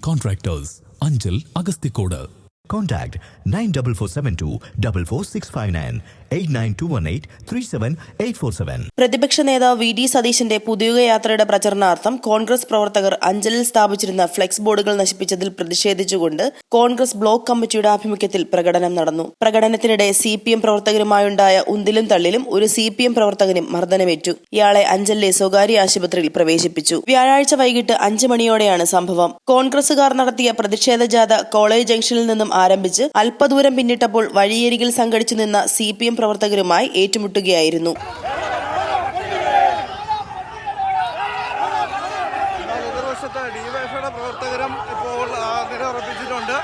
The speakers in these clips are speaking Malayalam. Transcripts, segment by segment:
Contractors, Anjal Agastikoda. Contact 9447244659 89218 37847. പ്രതിപക്ഷ നേതാവ് വി.ഡി. സതീശന്റെ പുതിയുഗയാത്രയുടെ പ്രചരണാർത്ഥം കോൺഗ്രസ് പ്രവർത്തകർ അഞ്ചലിൽ സ്ഥാപിച്ചിരുന്ന ഫ്ലെക്സ് ബോർഡുകൾ നശിപ്പിച്ചതിൽ പ്രതിഷേധിച്ചുകൊണ്ട് കോൺഗ്രസ് ബ്ലോക്ക് കമ്മിറ്റിയുടെ ആഭിമുഖ്യത്തിൽ പ്രകടനം നടന്നു. പ്രകടനത്തിനിടെ CPM പ്രവർത്തകരുമായുണ്ടായ ഉന്തിലും തള്ളിലും ഒരു CPM പ്രവർത്തകനും മർദ്ദനമേറ്റു. ഇയാളെ അഞ്ചലിലെ സ്വകാര്യ ആശുപത്രിയിൽ പ്രവേശിപ്പിച്ചു. വ്യാഴാഴ്ച വൈകിട്ട് 5 മണിയോടെയാണ് സംഭവം. കോൺഗ്രസുകാർ നടത്തിയ പ്രതിഷേധ ജാഥ കോളേജ് ജംഗ്ഷനിൽ നിന്നും ആരംഭിച്ച് അല്പദൂരം പിന്നിട്ടപ്പോൾ വഴിയരികിൽ സംഘടിച്ചു നിന്ന CPM പ്രവർത്തകരുമായി ഏറ്റുമുട്ടുകയായിരുന്നു. പ്രവർത്തകരും ഇപ്പോൾ നിലയുറപ്പിച്ചിട്ടുണ്ട്.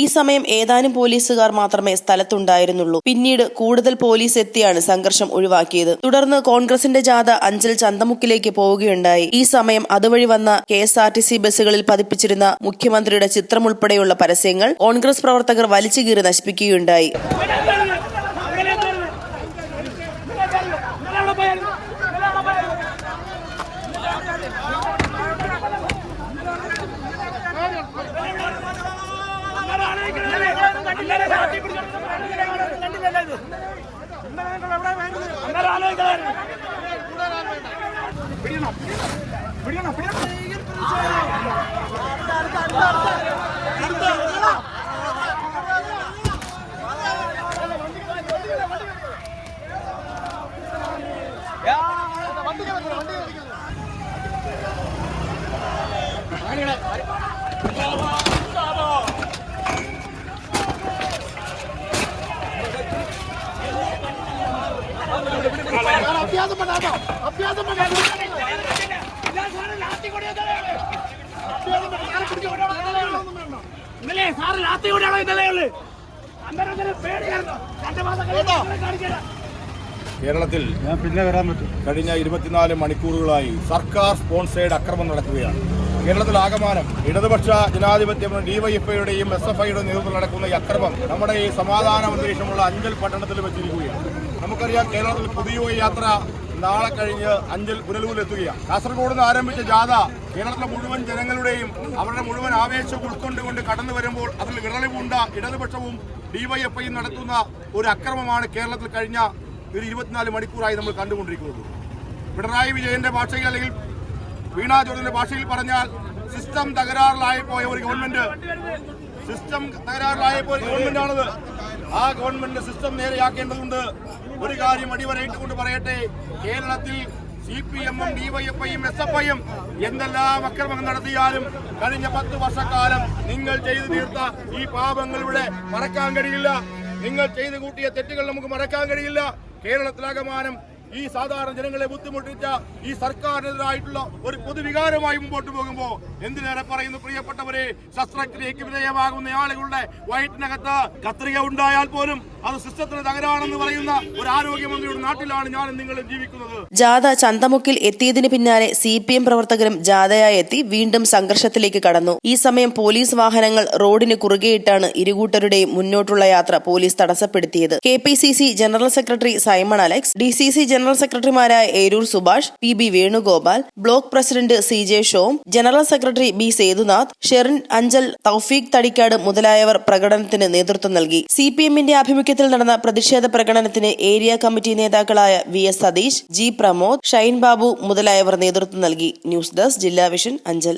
ഈ സമയം ഏതാനും പോലീസുകാർ മാത്രമേ സ്ഥലത്തുണ്ടായിരുന്നുള്ളൂ. പിന്നീട് കൂടുതൽ പോലീസ് എത്തിയാണ് സംഘർഷം ഒഴിവാക്കിയത്. തുടർന്ന് കോൺഗ്രസിന്റെ ജാഥ അഞ്ചൽ ചന്തമുക്കിലേക്ക് പോവുകയുണ്ടായി. ഈ സമയം അതുവഴി വന്ന KSRTC ബസ്സുകളിൽ പതിപ്പിച്ചിരുന്ന മുഖ്യമന്ത്രിയുടെ ചിത്രം ഉൾപ്പെടെയുള്ള പരസ്യങ്ങൾ കോൺഗ്രസ് പ്രവർത്തകർ വലിച്ചു കീറി നശിപ്പിക്കുകയുണ്ടായി. കേരളത്തിൽ കഴിഞ്ഞ 24 മണിക്കൂറുകളായി സർക്കാർ സ്പോൺസേഡ് അക്രമം നടക്കുകയാണ്. കേരളത്തിലാകമാനം ഇടതുപക്ഷ ജനാധിപത്യ DYFIയുടെയും SFIയുടെയും നേതൃത്വത്തിൽ നടക്കുന്ന ഈ അക്രമം നമ്മുടെ ഈ സമാധാന അന്തരീക്ഷമുള്ള അഞ്ചൽ പട്ടണത്തിൽ വെച്ചിരിക്കുകയാണ്. നമുക്കറിയാം, കേരളത്തിൽ പുതിയ യാത്ര നാളെ കഴിഞ്ഞ് അഞ്ചൽ പുനലൂരിലെത്തുകയാണ്. കാസർഗോഡ് നിന്ന് ആരംഭിച്ച ജാഥ കേരളത്തിലെ മുഴുവൻ ജനങ്ങളുടെയും അവരുടെ മുഴുവൻ ആവേശം ഉൾക്കൊണ്ടുകൊണ്ട് കടന്നു വരുമ്പോൾ അതിൽ വിറളിപൂണ്ട ഇടതുപക്ഷവും DYFIയും നടത്തുന്ന ഒരു അക്രമമാണ് കേരളത്തിൽ കഴിഞ്ഞ ഒരു 24 മണിക്കൂറായി നമ്മൾ കണ്ടുകൊണ്ടിരിക്കുന്നത്. പിണറായി വിജയന്റെ ഭാഷയിൽ അല്ലെങ്കിൽ വീണാ ജോർജിന്റെ ഭാഷയിൽ പറഞ്ഞാൽ സിസ്റ്റം തകരാറിലായിപ്പോയ ഒരു ഗവൺമെന്റ്, ഗവൺമെന്റാണത്. ആ ഗവൺമെന്റ് സിസ്റ്റം നേരെയാക്കേണ്ടതുണ്ട്. ഒരു കാര്യം അടിവരയിട്ടുകൊണ്ട് പറയട്ടെ, കേരളത്തിൽ CPM-ഉം DYFIയും SFIയും എന്തെല്ലാം അക്രമങ്ങൾ നടത്തിയാലും കഴിഞ്ഞ 10 വർഷക്കാലം നിങ്ങൾ ചെയ്തു തീർത്ത ഈ പാപങ്ങളിവിടെ മറക്കാൻ കഴിയില്ല. നിങ്ങൾ ചെയ്തു കൂട്ടിയ തെറ്റുകൾ നമുക്ക് മറക്കാൻ കഴിയില്ല. കേരളത്തിലാകമാനം ഈ സാധാരണ ജനങ്ങളെ ബുദ്ധിമുട്ടിച്ച ഈ സർക്കാരിനെതിരായിട്ടുള്ള ഒരു പൊതുവികാരമായി മുമ്പോട്ട് പോകുമ്പോൾ എന്തിനേറെ പറയുന്നു പ്രിയപ്പെട്ടവരെ, ശസ്ത്രക്രിയയ്ക്ക് വിധേയമാകുന്ന ആളുകളുടെ വയറ്റിനകത്ത് കത്രിക ഉണ്ടായാൽ പോലും അത് സിസ്റ്റത്തിന് തകരാണെന്ന് പറയുന്ന ഒരു ആരോഗ്യമന്ത്രിയുടെ നാട്ടിലാണ് ഞാനും നിങ്ങളും ജീവിക്കുന്നത്. ജാഥ ചന്തമുക്കിൽ എത്തിയതിന് പിന്നാലെ CPM പ്രവർത്തകരും ജാഥയായി എത്തി വീണ്ടും സംഘർഷത്തിലേക്ക് കടന്നു. ഈ സമയം പോലീസ് വാഹനങ്ങൾ റോഡിന് കുറുകെയിട്ടാണ് ഇരുകൂട്ടരുടെയും മുന്നോട്ടുള്ള യാത്ര പോലീസ് തടസ്സപ്പെടുത്തിയത്. KPCC general secretary Simon Alex, DCC general സെക്രട്ടറിമാരായ Eroor Subhash, PB Venugopal, block president CJ Shom, general secretary B Sethunath, Sherin Anchal, Thoufeeq Thadikkad മുതലായവർ പ്രകടനത്തിന് നേതൃത്വം നൽകി. CPMന്റെ ആഭിമുഖ്യത്തിൽ നടന്ന പ്രതിഷേധ പ്രകടനത്തിന് ഏരിയ കമ്മിറ്റി നേതാക്കളായ VS സതീഷ്, G പ്രമോദ്, ഷൈൻ ബാബു മുതലായവർ നേതൃത്വം നൽകി. News desk Jilla Vision, Anchal.